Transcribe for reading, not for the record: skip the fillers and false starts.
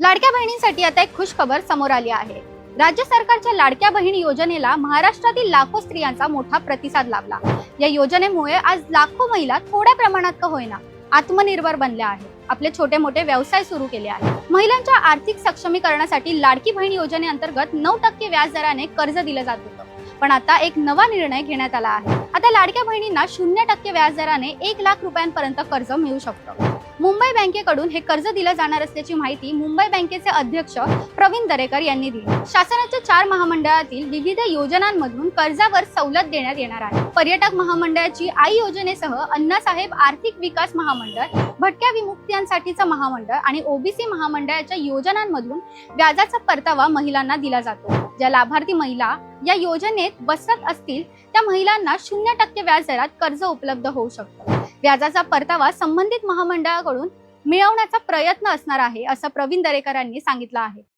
लाडक्या बहिणींसाठी आता एक खुश खबर समोर आली आहे। राज्य सरकारच्या लाडक्या बहिणी योजनेला महाराष्ट्रातील लाखो स्त्रियांचा मोठा प्रतिसाद लाभला। या योजनेमुळे आज लाखो महिला थोड्या प्रमाणात का होईना आत्मनिर्भर बनल्या आहेत, आपले छोटे मोठे व्यवसाय सुरू केले आहेत। महिलांच्या आर्थिक सक्षमीकरणासाठी लाडकी बहीण योजनेअंतर्गत 9% व्याज दराने कर्ज दिलं जात होतं, पण आता एक नवा निर्णय घेण्यात आला आहे। आता लाडक्या बहिणींना 0% व्याज दराने 1 लाख रुपयांपर्यंत कर्ज मिळू शकतं। मुंबई बँकेकडून हे कर्ज दिलं जाणार असल्याची माहिती मुंबई बँकेचे अध्यक्ष प्रवीण दरेकर यांनी दिली। शासनाच्या 4 महामंडळातील विविध योजनांमधून कर्जावर सवलत देण्यात येणार आहे। पर्यटक महामंडळाची आई योजनेसह अण्णासाहेब आर्थिक विकास महामंडळ, भटक्या विमुक्तांसाठीचं महामंडळ आणि ओबीसी महामंडळाच्या योजनांमधून व्याजाचा परतावा महिलांना दिला जातो। ज्या लाभार्थी महिला या योजनेत बसत असतील त्या महिलांना 0% व्याज दरात कर्ज उपलब्ध होऊ शकतं। व्याजाचा परतावा संबंधित महामंडळाकडून मिळवण्याचा प्रयत्न असणार आहे, असं प्रवीण दरेकर यांनी सांगितलं आहे।